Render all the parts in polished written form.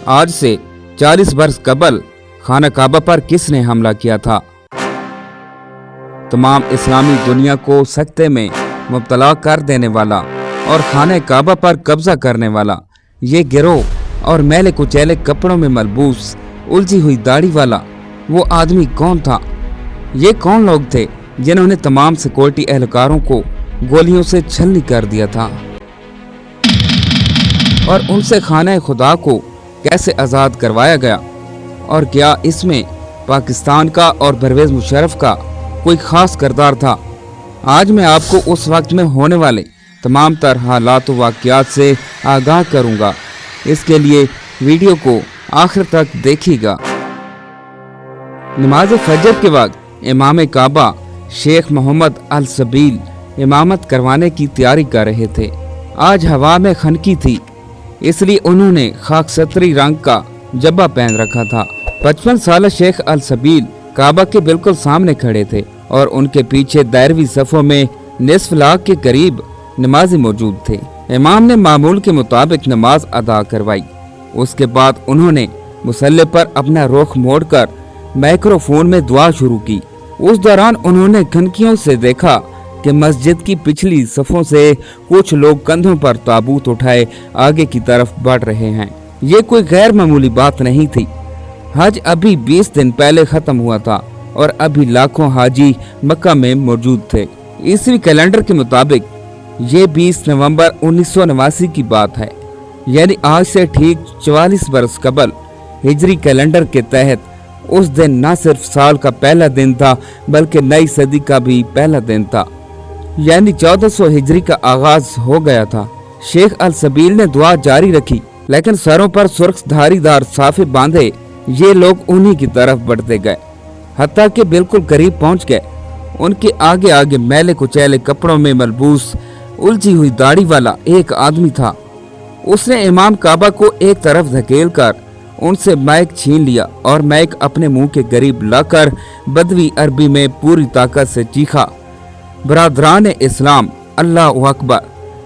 आज से 40 बरस कबल खाना काबा पर किसने हमला किया था? तमाम इस्लामी दुनिया को सकते में मुब्तला कर देने वाला और खाना काबा पर कब्जा करने वाला ये गिरोह और मैले कुचैले कपड़ों में मलबूस उलझी हुई दाढ़ी वाला वो आदमी कौन था? ये कौन लोग थे जिन्होंने तमाम सिक्योरिटी एहलकारों को गोलियों से छलनी कर दिया था और उनसे खाना खुदा को कैसे आज़ाद करवाया गया? और क्या इसमें पाकिस्तान का और परवेज़ मुशर्रफ का कोई ख़ास किरदार था? आज मैं आपको उस वक्त में होने वाले तमाम तरह हालात व वाक़यात से आगाह करूँगा। इसके लिए वीडियो को आखिर तक देखिएगा। नमाज फजर के वक्त इमाम काबा शेख मोहम्मद अल सबील इमामत करवाने की तैयारी कर रहे थे। आज हवा में खनकी थी, इसलिए उन्होंने खाकसतरी रंग का जब्बा पहन रखा था। 55 साल शेख अल सबील काबा के बिल्कुल सामने खड़े थे और उनके पीछे दायरवी सफ़ों में निस्फ लाख के करीब नमाजी मौजूद थे। इमाम ने मामूल के मुताबिक नमाज अदा करवाई। उसके बाद उन्होंने मुसल्ले पर अपना रुख मोड़कर माइक्रोफोन में दुआ शुरू की। उस दौरान उन्होंने खनकियों से देखा कि मस्जिद की पिछली सफ़ों से कुछ लोग कंधों पर ताबूत उठाए आगे की तरफ बढ़ रहे हैं। ये कोई गैर मामूली बात नहीं थी। हज अभी 20 दिन पहले ख़त्म हुआ था और अभी लाखों हाजी मक्का में मौजूद थे। ईसवी कैलेंडर के मुताबिक ये 20 नवंबर 1989 की बात है, यानी आज से ठीक 44 बरस कबल हिजरी कैलेंडर के तहत उस दिन न सिर्फ साल का पहला दिन था बल्कि नई सदी का भी पहला दिन था, यानी 1400 हिजरी का आगाज हो गया था। शेख अल सबील ने दुआ जारी रखी, लेकिन सरों पर सुर्ख धारीदार साफे बांधे ये लोग उन्हीं की तरफ बढ़ते गए, हत्ता के बिल्कुल करीब पहुंच गए। उनके आगे आगे मैले कुचैले कपड़ों में मलबूस उलझी हुई दाढ़ी वाला एक आदमी था। उसने इमाम काबा को एक तरफ धकेल कर उनसे माइक छीन लिया और माइक अपने मुंह के करीब लाकर बदवी अरबी में पूरी ताकत से चीखा, बरादरान इस्लाम, अल्लाह अकबर,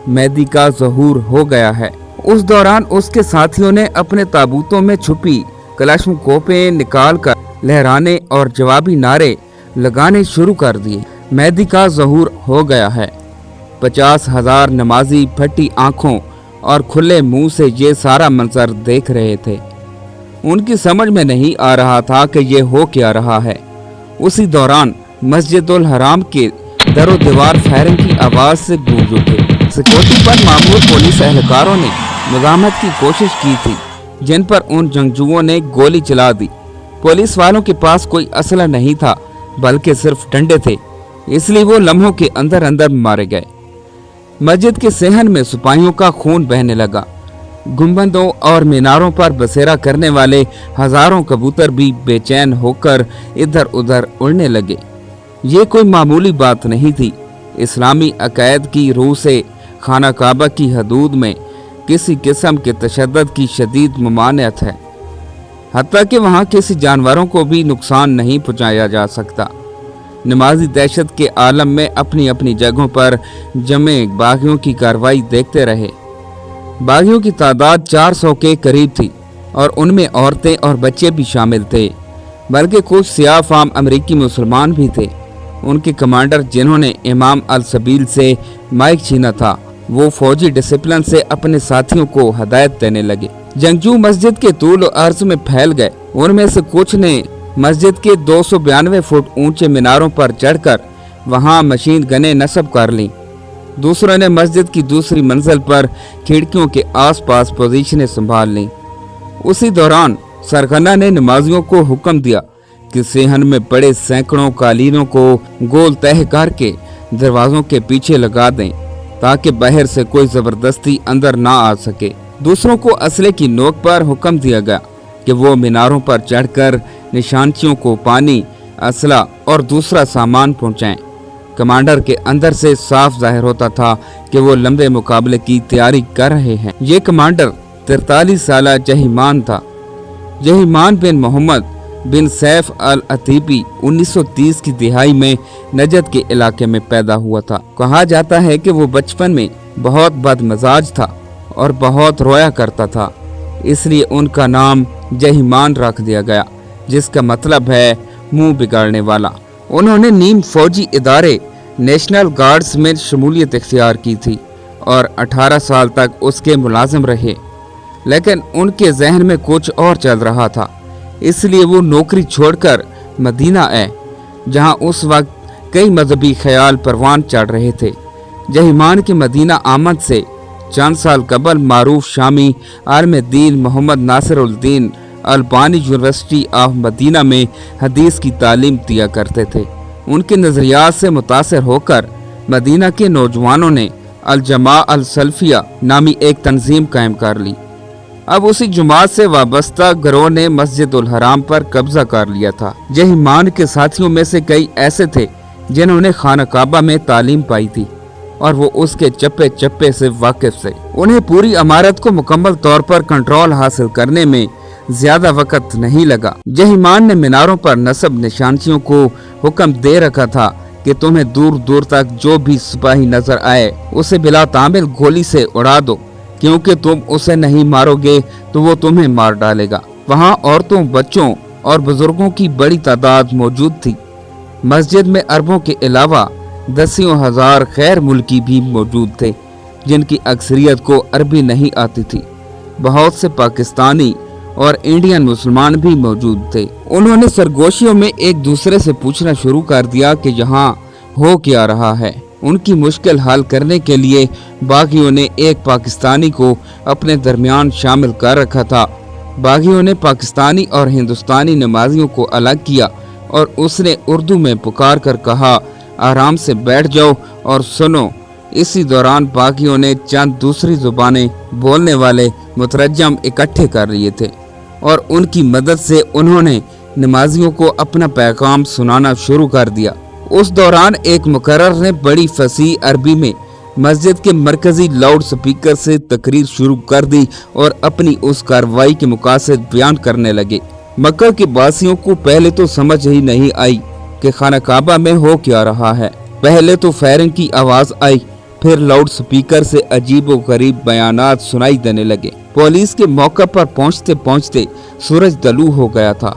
मेहदी का ज़हूर हो गया है। उस दौरान उसके साथियों ने अपने ताबूतों में छुपी कलाशकोपें निकाल कर लहराने और जवाबी नारे लगाने शुरू कर दिए। मेहदी का ज़हूर हो गया है। 50,000 नमाजी फटी आंखों और खुले मुंह से ये सारा मंजर देख रहे थे। उनकी समझ में नहीं आ रहा था कि ये हो क्या रहा है। उसी दौरान मस्जिदुल हराम के दरो दीवार फायरिंग की आवाज से गूंज उठे। सिक्योरिटी पर मामूर पुलिस एहलकारों ने मुज़ाहमत की कोशिश की थी, जिन पर उन जंगजुओं ने गोली चला दी। पुलिस वालों के पास कोई असला नहीं था बल्कि सिर्फ डंडे थे, इसलिए वो लम्हों के अंदर अंदर मारे गए। मस्जिद के सेहन में सिपाहियों का खून बहने लगा। गुंबदों और मीनारों पर बसेरा करने वाले हजारों कबूतर भी बेचैन होकर इधर उधर उड़ने लगे। ये कोई मामूली बात नहीं थी। इस्लामी अकायद की रूह से खाना काबा की हदूद में किसी किस्म के तशद्दुद की शदीद ममानियत है, हत्ता कि वहाँ किसी जानवरों को भी नुकसान नहीं पहुँचाया जा सकता। नमाजी दहशत के आलम में अपनी अपनी जगहों पर जमे बागियों की कार्रवाई देखते रहे। बागियों की तादाद 400 के करीब थी और उनमें औरतें और बच्चे भी शामिल थे, बल्कि कुछ सियाह फाम अमरीकी मुसलमान भी थे। उनके कमांडर जिन्होंने इमाम अल सबील से माइक छीना था, वो फौजी डिसिप्लिन से अपने साथियों को हदायत देने लगे। जंगजू मस्जिद के तूल और अर्ज में फैल गए। उनमें से कुछ ने मस्जिद के 292 फुट ऊंचे मीनारों पर चढ़कर वहां मशीन गनें नस्ब कर लीं। दूसरों ने मस्जिद की दूसरी मंजिल पर खिड़कियों के आसपास पोजीशनें संभाल लीं। उसी दौरान सरगना ने नमाजियों को हुक्म दिया कि सेहन में पड़े सैकड़ों कालीनों को गोल तह करके दरवाजों के पीछे लगा दें ताकि बाहर से कोई जबरदस्ती अंदर ना आ सके। दूसरों को असले की नोक पर हुक्म दिया गया कि वो मीनारों पर चढ़कर निशानचियों को पानी, असला और दूसरा सामान पहुंचाएं। कमांडर के अंदर से साफ जाहिर होता था कि वो लंबे मुकाबले की तैयारी कर रहे हैं। ये कमांडर 43 साला जहीमान था। जहीमान बिन मोहम्मद बिन सैफ अल अतीबी 1930 की दिहाई में नजद के इलाके में पैदा हुआ था। कहा जाता है कि वो बचपन में बहुत बदमजाज था और बहुत रोया करता था। इसलिए उनका नाम जहीमान रख दिया गया, जिसका मतलब है मुंह बिगाड़ने वाला। उन्होंने नीम फौजी इदारे नेशनल गार्ड्स में शमूलियत इख्तियार की थी और 18 साल तक उसके मुलाजिम रहे, लेकिन उनके जहन में कुछ और चल रहा था, इसलिए वो नौकरी छोड़कर मदीना आए, जहां उस वक्त कई मजहबी ख्याल परवान चढ़ रहे थे। जहीमान के मदीना आमद से चंद साल कबल मारूफ शामी आलिम दीन Muhammad Nasiruddin Albani university of Medina में हदीस की तालीम दिया करते थे। उनके नज़रियात से मुतासर होकर मदीना के नौजवानों ने अल जमा अल सल्फिया नामी एक तंजीम कायम कर ली। अब उसी जमात से वाबस्ता गिरोह ने मस्जिद उल हराम पर कब्जा कर लिया था। जहीमान के साथियों में से कई ऐसे थे जिन्होंने खाना काबा में तालीम पाई थी और वो उसके चप्पे चप्पे से वाकिफ थे। उन्हें पूरी इमारत को मुकम्मल तौर पर कंट्रोल हासिल करने में ज्यादा वक्त नहीं लगा। जहीमान ने मीनारों पर नस्ब निशानचियों को हुक्म दे रखा था कि तुम्हें दूर दूर तक जो भी सिपाही नजर आए उसे बिला तामिल गोली से उड़ा दो, क्योंकि तुम उसे नहीं मारोगे तो वो तुम्हें मार डालेगा। वहाँ औरतों, बच्चों और बुजुर्गों की बड़ी तादाद मौजूद थी। मस्जिद में अरबों के अलावा दसियों हजार गैर मुल्की भी मौजूद थे, जिनकी अक्सरियत को अरबी नहीं आती थी। बहुत से पाकिस्तानी और इंडियन मुसलमान भी मौजूद थे। उन्होंने सरगोशियों में एक दूसरे से पूछना शुरू कर दिया कि यहाँ हो क्या रहा है। उनकी मुश्किल हल करने के लिए बागियों ने एक पाकिस्तानी को अपने दरमियान शामिल कर रखा था। बागियों ने पाकिस्तानी और हिंदुस्तानी नमाजियों को अलग किया और उसने उर्दू में पुकार कर कहा, आराम से बैठ जाओ और सुनो। इसी दौरान बागियों ने चंद दूसरी जुबानें बोलने वाले मुतरज्जम इकट्ठे कर लिए थे और उनकी मदद से उन्होंने नमाजियों को अपना पैगाम सुनाना शुरू कर दिया। उस दौरान एक मुकर्रर ने बड़ी फसीह अरबी में मस्जिद के मरकजी लाउड स्पीकर से तकरीर शुरू कर दी और अपनी उस कार्रवाई के मकासद बयान करने लगे। मक्का के वासियों को पहले तो समझ ही नहीं आई कि खाना काबा में हो क्या रहा है। पहले तो फायरिंग की आवाज आई, फिर लाउड स्पीकर से अजीब व गरीब बयानात सुनाई देने लगे। पुलिस के मौके पर पहुंचते पहुंचते सूरज तलू हो गया था।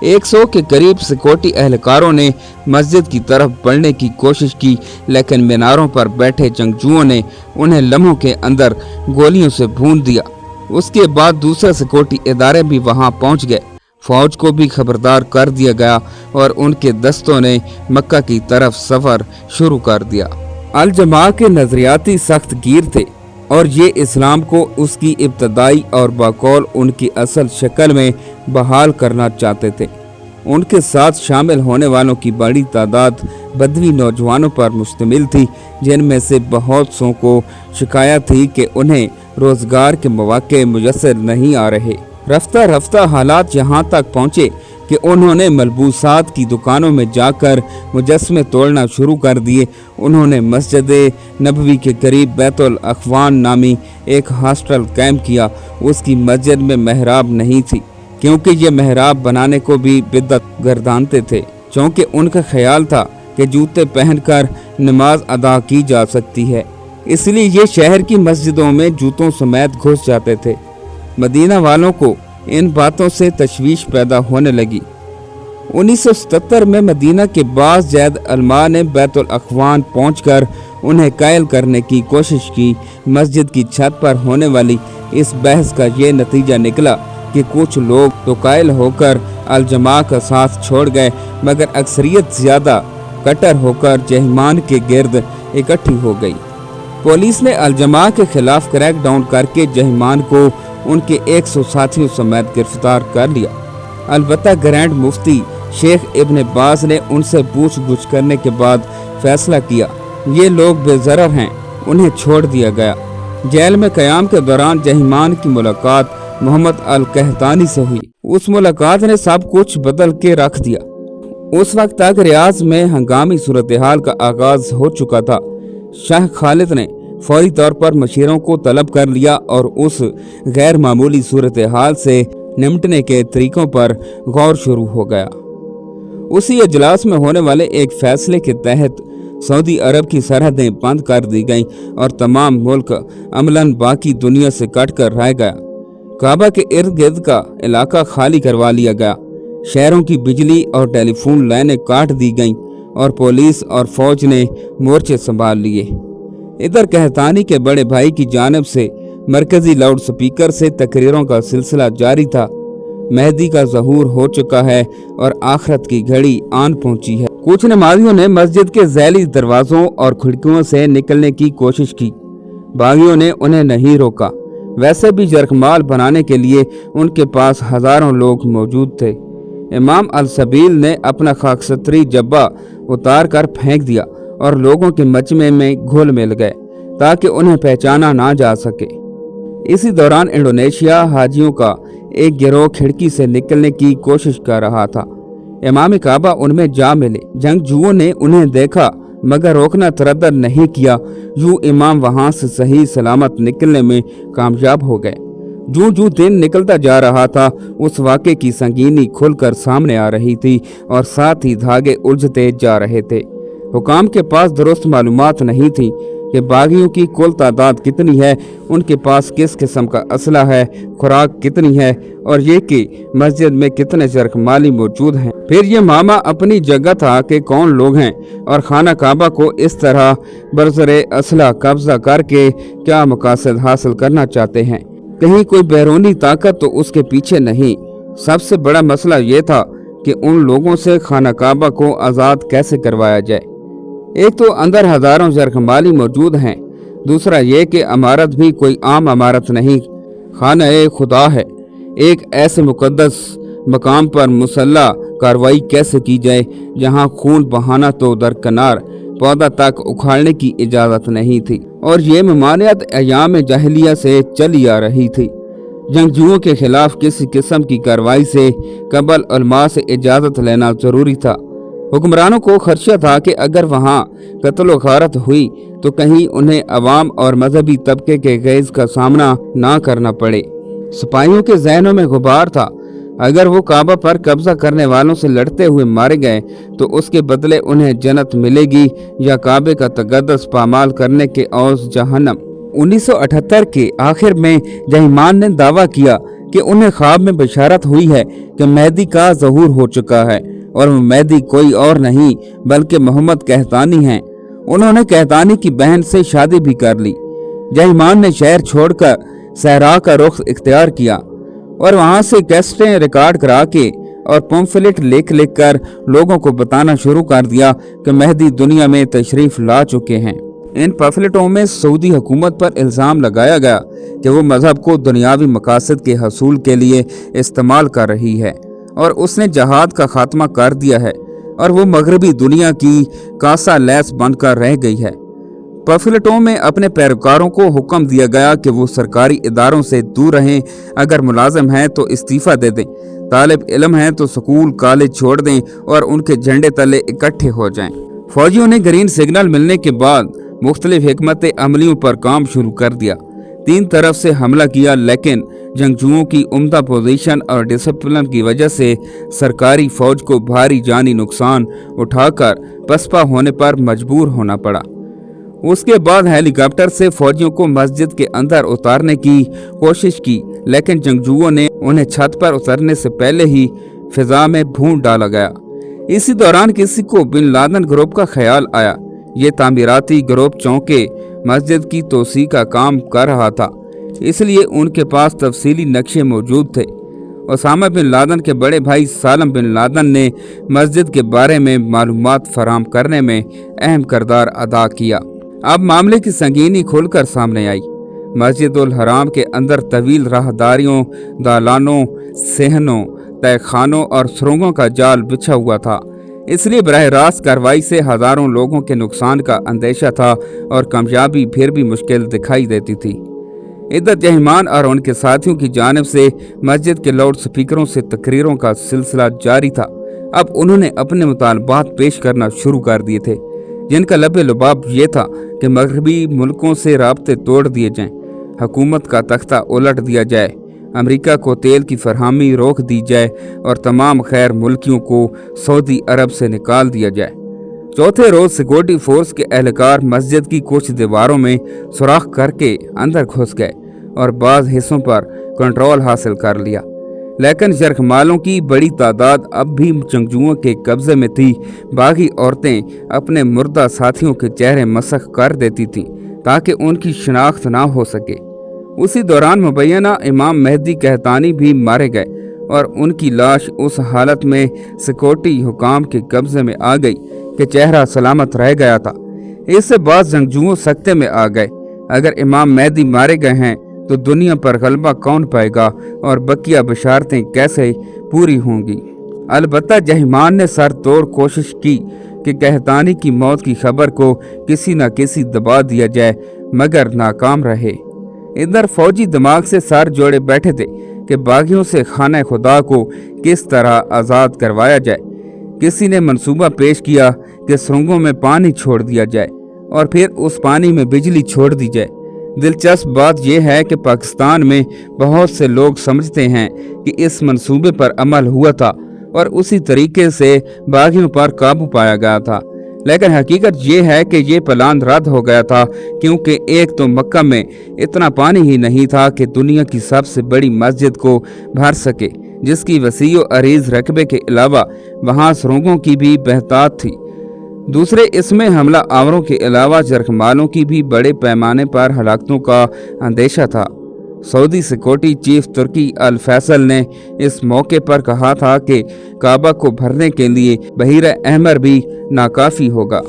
100 के करीब सिक्योरिटी एहलकारों ने मस्जिद की तरफ बढ़ने की कोशिश की, लेकिन मीनारों पर बैठे जंगजुओं ने उन्हें लम्हों के अंदर गोलियों से भून दिया। उसके बाद दूसरे सिक्योरिटी इदारे भी वहां पहुंच गए। फौज को भी खबरदार कर दिया गया और उनके दस्तों ने मक्का की तरफ सफर शुरू कर दिया। अल जमा के नजरियाती सख्त गिर थे और ये इस्लाम को उसकी इब्तदाई और बकौल उनकी असल शक्ल में बहाल करना चाहते थे। उनके साथ शामिल होने वालों की बड़ी तादाद बदवी नौजवानों पर मुश्तमिल थी, जिनमें से बहुत सौ को शिकायत थी कि उन्हें रोजगार के मौके मुयस्सर नहीं आ रहे। रफ्ता रफ्ता हालात यहाँ तक पहुँचे कि उन्होंने मलबूसात की दुकानों में जाकर मुजस्मे तोड़ना शुरू कर दिए। उन्होंने मस्जिद नबवी के करीब बैतुल अखवान नामी एक हॉस्टल कैंप किया। उसकी मस्जिद में मेहराब नहीं थी, क्योंकि ये मेहराब बनाने को भी बिदअत गर्दानते थे, क्योंकि उनका ख्याल था कि जूते पहनकर नमाज अदा की जा सकती है। इसलिए ये शहर की मस्जिदों में जूतों समेत घुस जाते थे। मदीना वालों को इन बातों से तशवीश पैदा होने लगी। 1977 में मदीना के बास जैद अलमा ने बैतुल अखवान पहुंचकर उन्हें कायल करने की कोशिश की। मस्जिद की छत पर होने वाली इस बहस का ये नतीजा निकला कि कुछ लोग तो कायल होकर अल जमा का साथ छोड़ गए, मगर अक्सरियत ज्यादा कट्टर होकर जहीमान के गिर्द इकट्ठी हो गई। पुलिस ने अल जमा के खिलाफ क्रैकडाउन करके जहीमान को उनके 100 साथियों समेत गिरफ्तार कर लिया। अलबत्ता ग्रैंड मुफ्ती शेख इब्न बाज ने उनसे पूछगछ करने के बाद फैसला किया ये लोग बेजरर हैं, उन्हें छोड़ दिया गया। जेल में क़याम के दौरान जहीमान की मुलाकात मोहम्मद अल कहतानी से हुई। उस मुलाकात ने सब कुछ बदल के रख दिया। उस वक्त तक रियाज में हंगामी सूरत हाल का आगाज हो चुका था। शाह खालिद ने फौरी तौर पर मशीरों को तलब कर लिया और उस गैर मामूली सूरत हाल से निपटने के तरीकों पर गौर शुरू हो गया। उसी इजलास में होने वाले एक फैसले के तहत सऊदी अरब की सरहदें बंद कर दी गईं और तमाम मुल्क अमलन बाकी दुनिया से कट कर रह गया। काबा के इर्द गिर्द का इलाका खाली करवा लिया गया। शहरों की बिजली और टेलीफोन लाइनें काट दी गईं और पुलिस और फौज ने मोर्चे संभाल लिए। इधर कहतानी के बड़े भाई की जानिब से मरकजी लाउड स्पीकर से तकरीरों का सिलसिला जारी था। मेहदी का ज़हूर हो चुका है और आखिरत की घड़ी आन पहुंची है। कुछ नमाजियों ने मस्जिद के ज़ैली दरवाजों और खिड़कियों से निकलने की कोशिश की। बागियों ने उन्हें नहीं रोका। वैसे भी जरकमाल बनाने के लिए उनके पास हजारों लोग मौजूद थे। इमाम अल-सबील ने अपना खाकसतरी जब्बा उतार कर फेंक दिया और लोगों के मजमे में घुल मिल गए ताकि उन्हें पहचाना ना जा सके। इसी दौरान इंडोनेशिया हाजियों का एक गिरोह खिड़की से निकलने की कोशिश कर रहा था। इमाम काबा उनमें जा मिले। जंगजुओं ने उन्हें देखा मगर रोकना तरद्दुद नहीं किया। यूं इमाम वहां से सही सलामत निकलने में कामयाब हो गए। जूं दिन निकलता जा रहा था उस वाक़े की संगीनी खुलकर सामने आ रही थी और साथ ही धागे उलझते जा रहे थे। हुकाम के पास दुरुस्त मालूमात नहीं थी कि बागियों की कुल तादाद कितनी है, उनके पास किस किस्म का असला है, खुराक कितनी है और ये कि मस्जिद में कितने जरकमाली मौजूद हैं। फिर ये मामा अपनी जगह था कि कौन लोग हैं और खाना काबा को इस तरह बरसरे असला कब्जा करके क्या मकासद हासिल करना चाहते हैं। कहीं कोई बैरूनी ताकत तो उसके पीछे नहीं। सबसे बड़ा मसला ये था कि उन लोगों से खाना काबा को आज़ाद कैसे करवाया जाए। एक तो अंदर हजारों जरकमाली मौजूद हैं, दूसरा ये कि इमारत भी कोई आम इमारत नहीं, खाना खुदा है। एक ऐसे मुकद्दस मकाम पर मुसल्ला कार्रवाई कैसे की जाए जहां खून बहाना तो दरकनार, पौधा तक उखाड़ने की इजाज़त नहीं थी और ये ममानियत अयाम जाहिलिया से चली आ रही थी। जंगजुओं के खिलाफ किसी किस्म की कार्रवाई से कबल उलमा से इजाज़त लेना जरूरी था। हुक्मरानों को खदशा था कि अगर वहाँ कत्ल गारत हुई तो कहीं उन्हें अवाम और मजहबी तबके के गैज़ का सामना ना करना पड़े। सिपाहियों के जहनों में गुबार था, अगर वो काबा पर कब्जा करने वालों से लड़ते हुए मारे गए तो उसके बदले उन्हें जन्नत मिलेगी या काबे का तकद्दस पामाल करने के औज़ जहन्नम। 1978 के आखिर में जहीमान ने दावा किया कि उन्हें ख्वाब में बशारत हुई है कि मेहदी का ज़हूर हो चुका है और वो मेहदी कोई और नहीं बल्कि मोहम्मद कहतानी हैं। उन्होंने कहतानी की बहन से शादी भी कर ली। जहीमान ने शहर छोड़कर सहरा का रुख इख्तियार किया और वहां से कैसेटें रिकॉर्ड करा के और पंफलेट लिख कर लोगों को बताना शुरू कर दिया कि मेहदी दुनिया में तशरीफ ला चुके हैं। इन पंफलेटों में सऊदी हुकूमत पर इल्ज़ाम लगाया गया कि वो मजहब को दुनियावी मकासद के हसूल के लिए इस्तेमाल कर रही है और उसने जहाद का खात्मा कर दिया है और वो मगरबी दुनिया की कासा लैस बनकर रह गई है। पंफलेटों में अपने पैरोकारों को हुक्म दिया गया कि वो सरकारी इदारों से दूर रहें, अगर मुलाजिम हैं तो इस्तीफ़ा दे दें, तालिब इल्म हैं तो स्कूल कॉलेज छोड़ दें और उनके झंडे तले इकट्ठे हो जाएं। फौजियों ने ग्रीन सिग्नल मिलने के बाद मुख्तलिफ हिकमत अमलियों पर काम शुरू कर दिया। 3 तरफ से हमला किया, लेकिन जंगजुओं की उम्दा पोजीशन और डिसिप्लिन की वजह से सरकारी फौज को भारी जानी नुकसान उठाकर पसपा होने पर मजबूर होना पड़ा। उसके बाद हेलीकॉप्टर से फौजियों को मस्जिद के अंदर उतारने की कोशिश की, लेकिन जंगजुओं ने उन्हें छत पर उतरने से पहले ही फिजा में भून डाला गया। इसी दौरान किसी को बिन लादेन ग्रुप का ख्याल आया। ये तामीराती ग्रुप चौके मस्जिद की तोसी का काम कर रहा था, इसलिए उनके पास तफसीली नक्शे मौजूद थे। ओसामा बिन लादेन के बड़े भाई सालम बिन लादेन ने मस्जिद के बारे में मालूमात फराहम करने में अहम किरदार अदा किया। अब मामले की संगीनी खुलकर सामने आई। मस्जिदुल हराम के अंदर तवील राहदारियों, दालानों, सहनों, तहखानों और सुरंगों का जाल बिछा हुआ था, इसलिए बराह रास्त कार्रवाई से हजारों लोगों के नुकसान का अंदेशा था और कामयाबी फिर भी मुश्किल दिखाई देती थी। इधर जहीमान और उनके साथियों की जानिब से मस्जिद के लाउड स्पीकरों से तकरीरों का सिलसिला जारी था। अब उन्होंने अपने मुतालबात पेश करना शुरू कर दिए थे, जिनका लबे लुबाब ये था कि मगरबी मुल्कों से राब्ते तोड़ दिए जाएं, हुकूमत का तख्ता उलट दिया जाए, अमेरिका को तेल की फरहमी रोक दी जाए और तमाम खैर मुल्कियों को सऊदी अरब से निकाल दिया जाए। चौथे रोज सिक्योरिटी फोर्स के एहलकार मस्जिद की कुछ दीवारों में सुराख करके अंदर घुस गए और बाज़ हिस्सों पर कंट्रोल हासिल कर लिया। लेकिन यरगमालों की बड़ी तादाद अब भी जंगजुओं के कब्जे में थी। बाकी औरतें अपने मुर्दा साथियों के चेहरे मसख कर देती थीं ताकि उनकी शिनाख्त ना हो सके। उसी दौरान मुबैना इमाम मेहदी कहतानी भी मारे गए और उनकी लाश उस हालत में सिक्योरिटी हुकाम के कब्जे में आ गई कि चेहरा सलामत रह गया था। इससे बाद जंगजुओं सख्ते में आ गए। अगर इमाम मेहदी मारे गए हैं तो दुनिया पर गलबा कौन पाएगा और बकिया बशारतें कैसे पूरी होंगी। अलबत्ता जहीमान ने सर तोड़ कोशिश की कि कहतानी की मौत की खबर को किसी न किसी दबा दिया जाए, मगर नाकाम रहे। इधर फौजी दिमाग से सर जोड़े बैठे थे कि बागियों से खाना खुदा को किस तरह आज़ाद करवाया जाए। किसी ने मंसूबा पेश किया कि सुरंगों में पानी छोड़ दिया जाए और फिर उस पानी में बिजली छोड़ दी जाए। दिलचस्प बात यह है कि पाकिस्तान में बहुत से लोग समझते हैं कि इस मंसूबे पर अमल हुआ था और उसी तरीके से बागियों पर काबू पाया गया था। लेकिन हकीकत ये है कि ये प्लान रद्द हो गया था, क्योंकि एक तो मक्का में इतना पानी ही नहीं था कि दुनिया की सबसे बड़ी मस्जिद को भर सके, जिसकी वसीओ अरीज रकबे के अलावा वहाँ सुरंगों की भी बहतात थी। दूसरे, इसमें हमला आवरों के अलावा जरगमालों की भी बड़े पैमाने पर हलाकतों का अंदेशा था। सऊदी सिक्योरिटी चीफ तुर्की अल फैसल ने इस मौके पर कहा था कि काबा को भरने के लिए बहीरा अहमर भी नाकाफी होगा।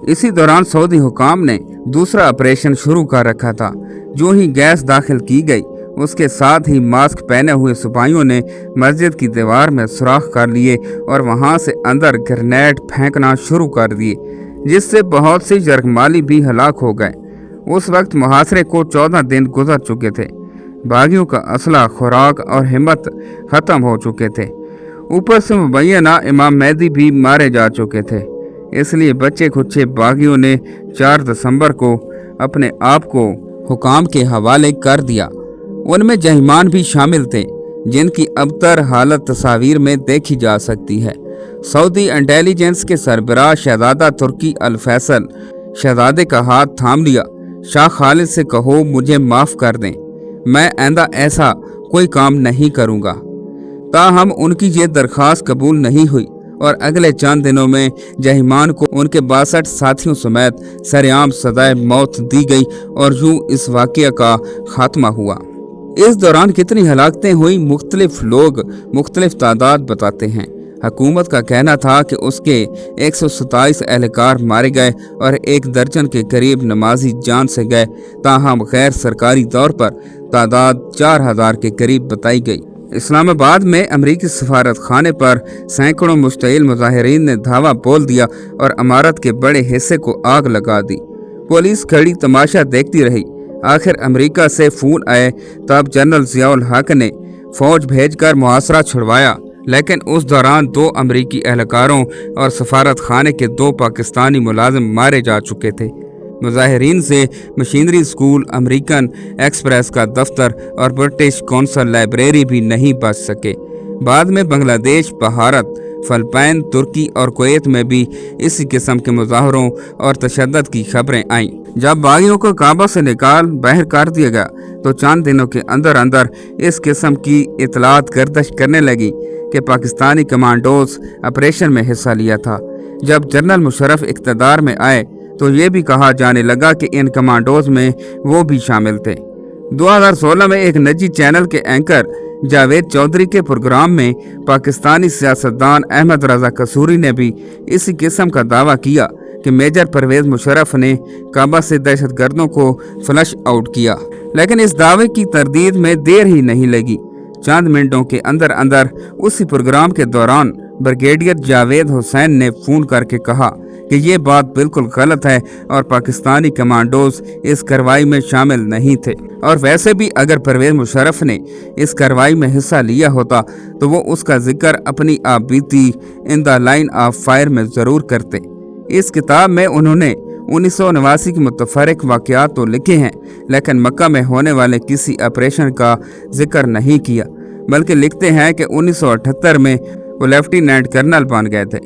इसी दौरान सऊदी हुकाम ने दूसरा ऑपरेशन शुरू कर रखा था। जो ही गैस दाखिल की गई, उसके साथ ही मास्क पहने हुए सिपाहियों ने मस्जिद की दीवार में सुराख कर लिए और वहां से अंदर ग्रेनेड फेंकना शुरू कर दिए, जिससे बहुत से जरगमाली भी हलाक हो गए। उस वक्त मुहासरे को 14 दिन गुजर चुके थे। बागियों का असला, खुराक और हिम्मत खत्म हो चुके थे। ऊपर से मुबैना इमाम मेहदी भी मारे जा चुके थे। इसलिए बच्चे खुच्चे बागियों ने 4 दिसंबर को अपने आप को हुकाम के हवाले कर दिया। उनमें जहीमान भी शामिल थे, जिनकी अबतर हालत तस्वीर में देखी जा सकती है। सऊदी इंटेलिजेंस के सरबराह शहजादा तुर्की अल फैसल शहजादे का हाथ थाम लिया। शाह खालिद से कहो मुझे माफ़ कर दें, मैं आइंदा ऐसा कोई काम नहीं करूँगा। ताहम उनकी ये दरख्वास्त कबूल नहीं हुई और अगले चंद दिनों में जहीमान को उनके 62 साथियों समेत सरेआम सजाए मौत दी गई और यूं इस वाक़या का खात्मा हुआ। इस दौरान कितनी हलाकतें हुई, मुख्तलिफ लोग मुख्तलिफ तादाद बताते हैं। हुकूमत का कहना था कि उसके 127 एहलकार मारे गए और 1 दर्जन के करीब नमाजी जान से गए। ताहम गैर सरकारी तौर पर तादाद 4000 के करीब बताई गई। इस्लामाबाद में अमरीकी सफारत खाने पर सैकड़ों मुश्तइल मुजाहिरीन ने धावा बोल दिया और इमारत के बड़े हिस्से को आग लगा दी। पुलिस खड़ी तमाशा देखती रही। आखिर अमेरिका से फ़ोन आए, तब जनरल ज़ियाउल हक ने फ़ौज भेजकर मुहासरा छुड़वाया। लेकिन उस दौरान 2 अमरीकी एहलकारों और सफारत खाने के 2 पाकिस्तानी मुलाजिम मारे जा चुके थे। मुजाहिरीन से मशीनरी स्कूल, अमेरिकन एक्सप्रेस का दफ्तर और ब्रिटिश कौंसल लाइब्रेरी भी नहीं बच सके। बाद में बांग्लादेश, भारत, फिलिपाइन, तुर्की और कुवैत में भी इसी किस्म के मुजाहरों और तशद्दुद की खबरें आईं। जब बागियों को काबा से निकाल बाहर कर दिया गया तो चंद दिनों के अंदर अंदर इस किस्म की इतलात गर्दिश करने लगी कि पाकिस्तानी कमांडोज ऑपरेशन में हिस्सा लिया था। जब जनरल मुशर्रफ इक़्तिदार में आए तो ये भी कहा जाने लगा कि इन कमांडोज में वो भी शामिल थे। 2016 में एक निजी चैनल के एंकर जावेद चौधरी के प्रोग्राम में पाकिस्तानी सियासतदान अहमद रजा कसूरी ने भी इसी किस्म का दावा किया कि मेजर परवेज मुशर्रफ ने काबा से दहशतगर्दों को फ्लश आउट किया। लेकिन इस दावे की तरदीद में देर ही नहीं लगी। चंद मिनटों के अंदर अंदर उसी प्रोग्राम के दौरान ब्रिगेडियर जावेद हुसैन ने फ़ोन करके कहा कि ये बात बिल्कुल गलत है और पाकिस्तानी कमांडोज इस कार्रवाई में शामिल नहीं थे। और वैसे भी अगर परवेज मुशर्रफ ने इस कार्रवाई में हिस्सा लिया होता तो वो उसका जिक्र अपनी आप बीती in the line of fire में ज़रूर करते। इस किताब में उन्होंने 1989 के मुतफरक वाक़यात तो लिखे हैं, लेकिन मक्का में होने वाले किसी ऑपरेशन का जिक्र नहीं किया, बल्कि लिखते हैं कि 1978 में वो लेफ्टिनेंट कर्नल बन गए थे।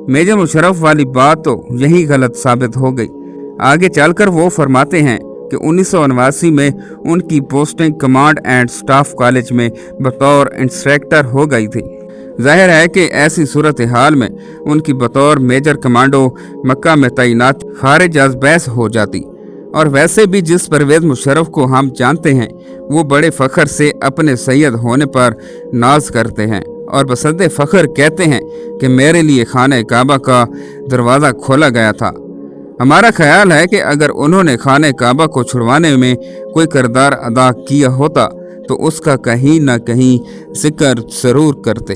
मेजर मुशर्रफ वाली बात तो यही गलत साबित हो गई। आगे चलकर वो फरमाते हैं کہ 1989 में उनकी posting command and staff college में बतौर इंस्ट्रक्टर हो गई थी। जाहिर है कि ऐसी सूरत हाल में उनकी बतौर मेजर कमांडो मक्का में तैनात खारिज अज बहस हो जाती। और वैसे भी जिस परवेज़ मुशर्रफ को हम जानते हैं वो बड़े फ़ख्र से अपने सैयद होने पर नाज करते हैं और बसंत फ़ख्र कहते हैं कि मेरे लिए खाने काबा का दरवाज़ा खोला गया था। हमारा ख्याल है कि अगर उन्होंने खाने काबा को छुड़वाने में कोई किरदार अदा किया होता तो उसका कहीं ना कहीं जिक्र ज़रूर करते।